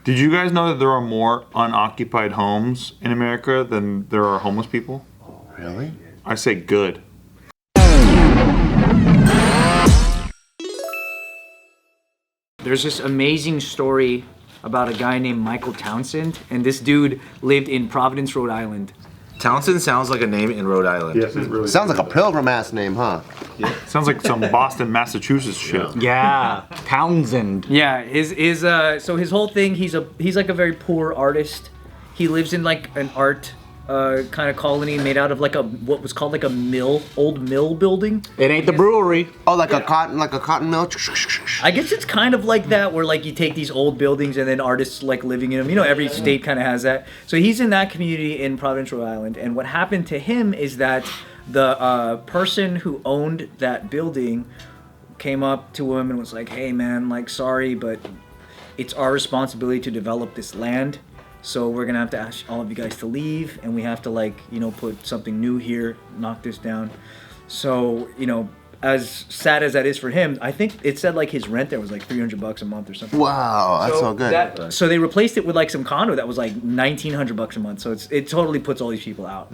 Did you guys know that there are more unoccupied homes in America than there are homeless people? Really? I say good. There's this amazing story about a guy named Michael Townsend, and this dude lived in Providence, Rhode Island. Townsend sounds like a name in Rhode Island. Yes, it really Sounds like a pilgrim-ass name, huh? Yeah. Sounds like some Boston, Massachusetts shit. Yeah, Townsend. Yeah, so his whole thing, he's like a very poor artist. He lives in like an art kind of colony made out of like what was called like a old mill building. It ain't the brewery. Oh, like a cotton mill? I guess it's kind of like that, where like you take these old buildings and then artists like living in them. You know, every state kind of has that. So he's in that community in Providence, Rhode Island. And what happened to him is that the person who owned that building came up to him and was like, "Hey man, like sorry, but it's our responsibility to develop this land. So we're gonna have to ask all of you guys to leave, and we have to like, you know, put something new here, knock this down." So, you know, as sad as that is for him, I think it said like his rent there was like $300 a month or something. Wow, that's so good. So they replaced it with like some condo that was like $1,900 a month. So it totally puts all these people out.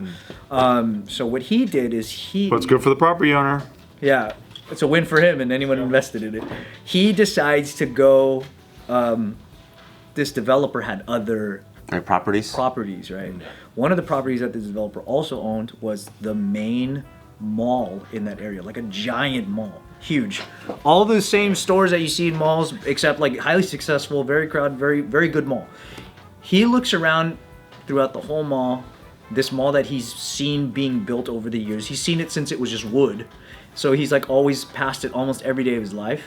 So what he did is But it's good for the property owner. yeah, it's a win for him and anyone invested in it. He decides to go. This developer had other Like properties? right? One of the properties that this developer also owned was the main mall in that area, like a giant mall, huge. All the same stores that you see in malls, except like highly successful, very crowded, very, very good mall. He looks around throughout the whole mall, this mall that he's seen being built over the years. He's seen it since it was just wood. So he's like always passed it almost every day of his life.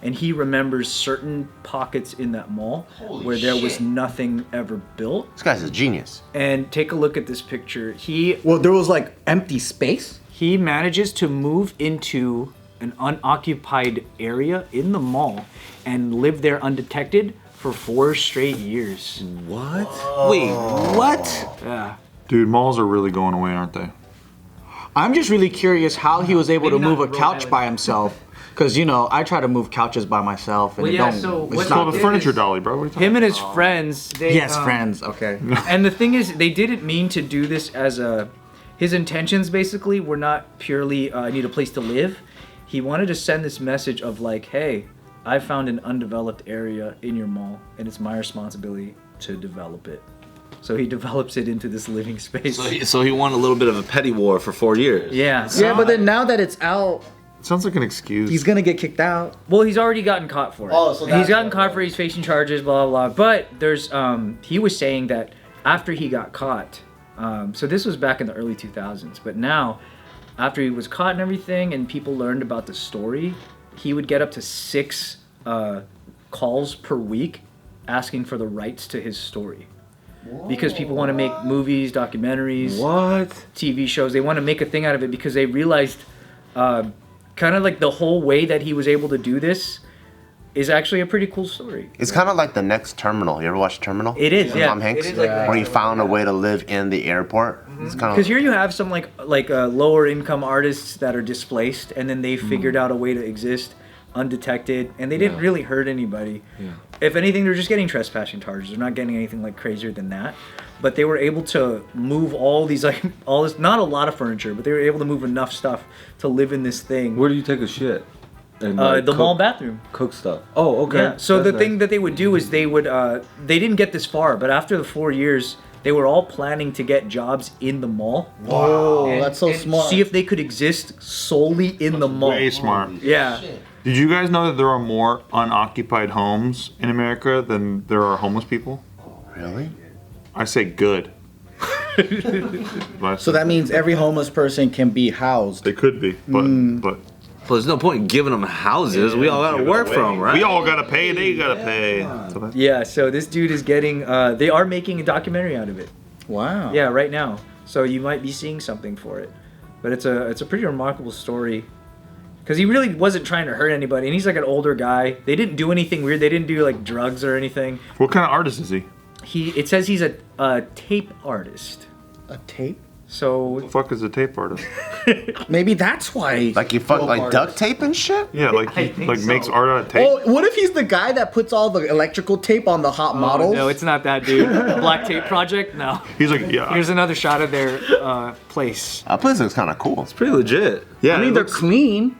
And he remembers certain pockets in that mall where there was nothing ever built. This guy's a genius. And take a look at this picture. Well, there was like empty space. He manages to move into an unoccupied area in the mall and live there undetected for 4 straight years. What? Wait, what? Yeah. Dude, malls are really going away, aren't they? I'm just really curious how he was able to move a couch by himself. Because, you know, I try to move couches by myself and It's called a furniture dolly, bro. What are you talking Him and his friends. They, Yes, friends. Okay. And the thing is, they didn't mean to do this as a... His intentions, basically, were not purely, I need a place to live. He wanted to send this message of like, hey, I found an undeveloped area in your mall, and it's my responsibility to develop it. So he develops it into this living space. So he won a little bit of a petty war for 4 years. Yeah. Yeah, but then now that it's out, Sounds like an excuse. he's gonna get kicked out. Well, he's already gotten caught for it. Oh, so he's that's gotten what- caught for it. He's facing charges, blah, blah, blah. But there's, he was saying that after he got caught, so this was back in the early 2000s, but now, after he was caught and everything, and people learned about the story, he would get up to 6 calls per week asking for the rights to his story. Because people want to make movies, documentaries, TV shows. They want to make a thing out of it because they realized kind of like the whole way that he was able to do this is actually a pretty cool story. It's kind of like the next Terminal. You ever watch Terminal? It is, yeah. Tom Hanks? It is like Where he found a way to live in the airport. It's kind Because of here you have some like lower income artists that are displaced, and then they figured out a way to exist undetected, and they didn't really hurt anybody. If anything, they're just getting trespassing charges. They're not getting anything like crazier than that. But they were able to move all this, not a lot of furniture, but they were able to move enough stuff to live in this thing. Where do you take a shit? And, The mall bathroom. Cook stuff. Oh, okay. Yeah. So That's the thing that they would do is they didn't get this far, but after the 4 years, they were all planning to get jobs in the mall. Whoa, And- that's so and smart. See if they could exist solely in the mall. Way smart. Yeah. Did you guys know that there are more unoccupied homes in America than there are homeless people? Really? I say good. So that means every homeless person can be housed. They could be, but But there's no point in giving them houses. We all gotta work for them, right? we all gotta pay. They gotta pay. So that's- Yeah, so this dude is getting, they are making a documentary out of it. Wow. Yeah, right now. So you might be seeing something for it. But it's a pretty remarkable story. Because he really wasn't trying to hurt anybody, and he's like an older guy. They didn't do anything weird. They didn't do like drugs or anything. What kind of artist is he? It says he's a tape artist. A tape? So The fuck is a tape artist? Maybe that's why. Like you fuck like duct tape and shit? Yeah, like I he think like so. makes art out of tape. Oh, what if he's the guy that puts all the electrical tape on the hot models? no, it's not that dude. Black Tape Project. No. He's like, yeah. Here's another shot of their place. That place looks kind of cool. Pretty legit. yeah. I mean, it they're looks- clean.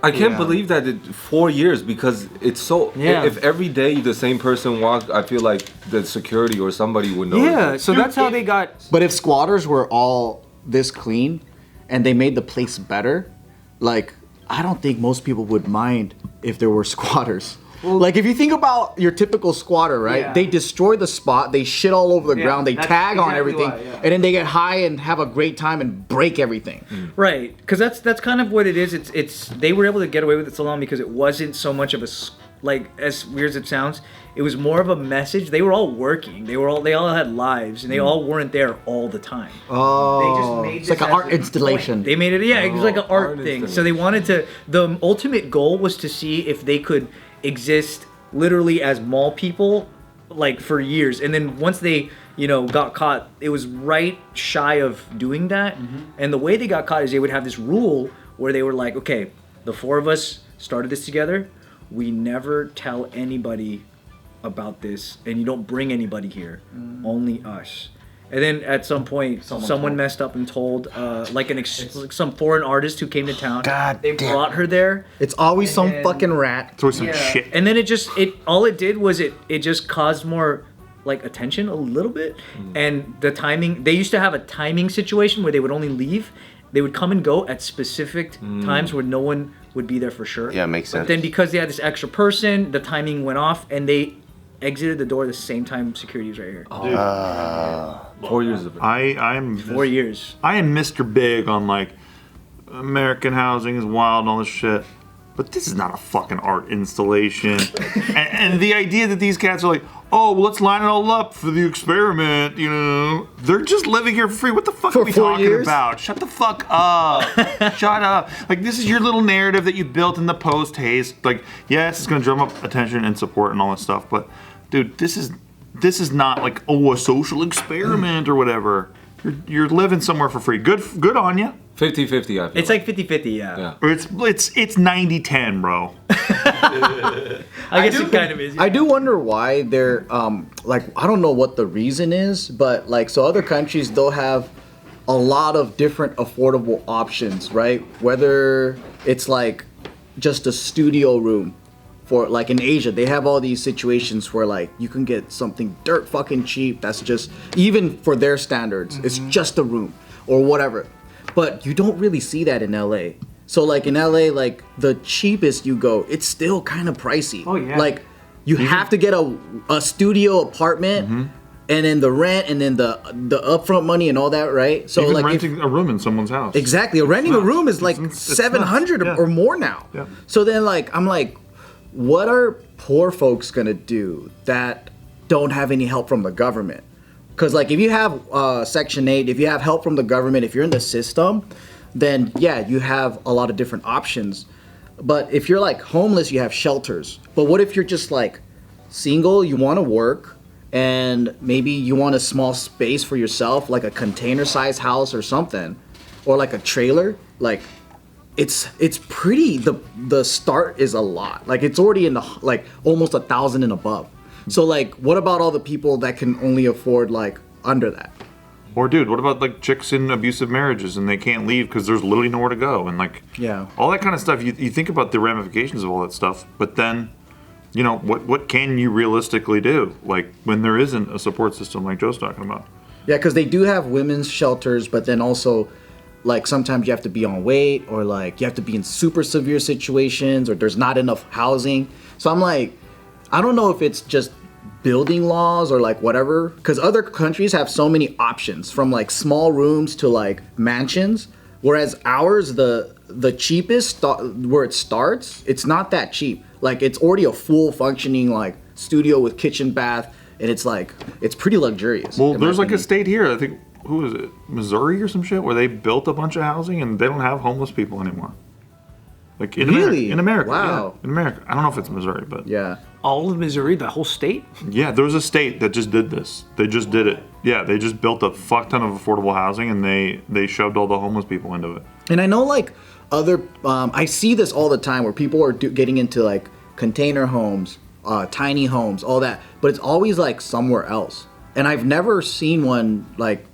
I can't believe that 4 years because it's so. Yeah. If every day the same person walked, I feel like the security or somebody would know. Yeah. So that's how they got. But if squatters were all this clean and they made the place better, like, I don't think most people would mind if there were squatters. Like, if you think about your typical squatter, right? Yeah. They destroy the spot, they shit all over the ground, they that's tag on exactly everything, why, yeah. and then they get high and have a great time and break everything. Right, because that's kind of what it is. It's they were able to get away with it so long because it wasn't so much of a like, as weird as it sounds, it was more of a message. They were all working. They all had lives, and they all weren't there all the time. Oh, They just made it's this like an as art a installation. point. They made it, yeah, it was like an art art thing. So they wanted to. The ultimate goal was to see if they could exist literally as mall people, like, for years. And then once they, got caught, it was right shy of doing that. And the way they got caught is they would have this rule where they were like, okay, the four of us started this together. We never tell anybody about this, and you don't bring anybody here. Only us. And then at some point, someone messed up and told, like some foreign artist who came to town. God they damn. brought her there. It's always some then- fucking rat. Throw some shit. And then all it did was it just caused more like attention a little bit. And the timing, they used to have a timing situation where they would only leave. They would come and go at specific times where no one would be there for sure. Yeah, makes sense. But then because they had this extra person, the timing went off and they exited the door the same time security was right here. 4 years of it. I'm 4 years. I am Mr. Big on like American housing is wild and all this shit. But this is not a fucking art installation. and the idea that these cats are like, oh, well, let's line it all up for the experiment, They're just living here for free. What the fuck For are we 4 talking years? about? Shut the fuck up. Shut up. Like, this is your little narrative that you built in the post haste. Like, yes, it's going to drum up attention and support and all this stuff. But, dude, this is not like, oh, a social experiment or whatever. You're living somewhere for free. Good on you. 50-50, I feel. It's like 50-50, yeah. Yeah. Or it's 90-10, bro. I guess it kind of is. I do wonder why they're like, I don't know what the reason is, but like, so other countries, they'll have a lot of different affordable options, right? Whether it's like just a studio room for, like, in Asia, they have all these situations where like you can get something dirt fucking cheap that's just, even for their standards, it's just a room or whatever. But you don't really see that in LA. So like in LA, like the cheapest you go, it's still kind of pricey. Oh, yeah. Like you have to get a studio apartment, and then the rent, and then the upfront money and all that, right? So Even like renting a room in someone's house. exactly, renting a room is like It's 700 nuts, yeah. or more now. Yeah. So then like I'm like, what are poor folks gonna do that don't have any help from the government? Because like if you have Section 8, if you have help from the government, if you're in the system, then yeah, you have a lot of different options. But if you're like homeless, you have shelters. But what if you're just like single, you want to work, and maybe you want a small space for yourself, like a container-sized house or something, or like a trailer? Like it's pretty. The start is a lot. Like it's already in the like almost 1,000 and above. So like, what about all the people that can only afford like under that? Or dude, what about like chicks in abusive marriages and they can't leave because there's literally nowhere to go, and like Yeah. all that kind of stuff. You think about the ramifications of all that stuff, but then what can you realistically do like when there isn't a support system like Joe's talking about? Yeah, because they do have women's shelters, but then also like sometimes you have to be on wait, or like you have to be in super severe situations, or there's not enough housing. So I'm like, I don't know if it's just building laws or like whatever, because other countries have so many options, from like small rooms to like mansions, whereas ours, the cheapest where it starts, it's not that cheap. Like it's already a full functioning like studio with kitchen, bath, and it's like it's pretty luxurious. Well, in my there's like a opinion. state here, I think, who is it, Missouri or some shit, where they built a bunch of housing and they don't have homeless people anymore. Like in Really? America. In America, Wow. yeah, in America. I don't know if it's Missouri, but Yeah. All of Missouri, the whole state? Yeah, there was a state that just did this. They just did it. Yeah, they just built a fuck ton of affordable housing, and they shoved all the homeless people into it. And I know like other, I see this all the time where people are getting into like container homes, tiny homes, all that, but it's always like somewhere else. And I've never seen one like,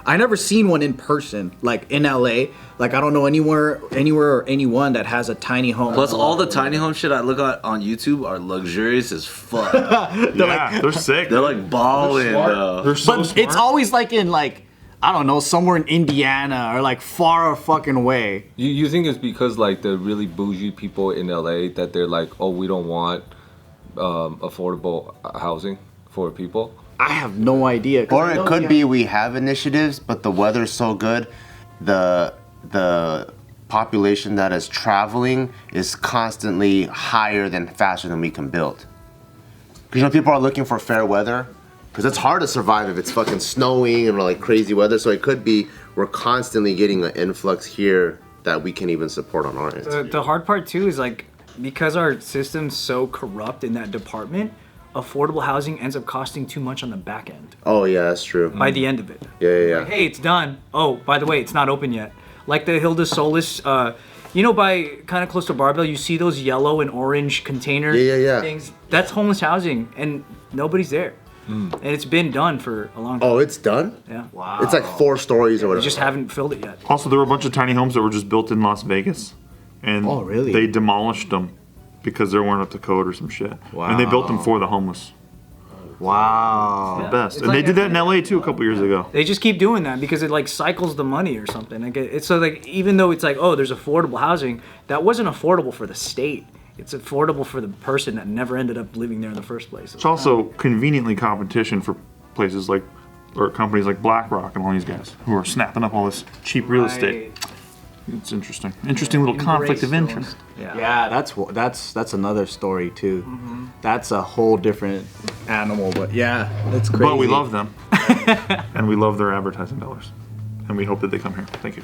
I never seen one in person, like in LA. Like I don't know anywhere or anyone that has a tiny home. Plus, all the tiny home shit I look at on YouTube are luxurious as fuck. They're sick. They're like balling. They're so But smart. it's always like in like, I don't know, somewhere in Indiana or like far fucking away. You think it's because like the really bougie people in LA that they're like, oh, we don't want affordable housing for people? I have no idea. 'Cause Or I it know could you be we have initiatives, but the weather's so good, the population that is traveling is constantly higher than faster than we can build. Because you know people are looking for fair weather, because it's hard to survive if it's fucking snowing and like crazy weather. So it could be we're constantly getting an influx here that we can even support on our end. The hard part too is like, because our system's so corrupt in that department, affordable housing ends up costing too much on the back end Oh yeah, that's true. by the end of it. Yeah. Like, hey, it's done. Oh, by the way, it's not open yet. Like the Hilda Solis, you know, by kind of close to Barbell, you see those yellow and orange container Yeah. things. That's homeless housing, and nobody's there. And it's been done for a long time. Oh, it's done? Yeah. Wow. It's like 4 stories or We whatever. just haven't filled it yet. Also, there were a bunch of tiny homes that were just built in Las Vegas, and Oh, really? they demolished them because they weren't up to code or some shit. And they built them for the homeless. Wow. The best. It's And they like did that in LA too a couple years ago. They just keep doing that because it like cycles the money or something. Like it's so like, even though it's like, oh, there's affordable housing, that wasn't affordable for the state. It's affordable for the person that never ended up living there in the first place. It's also conveniently competition for places like, or companies like BlackRock and all these guys who are snapping up all this cheap real estate. It's interesting. Interesting little conflict of interest. Yeah, that's another story too. That's a whole different animal, but yeah, that's crazy. But we love them. And we love their advertising dollars. And we hope that they come here. Thank you.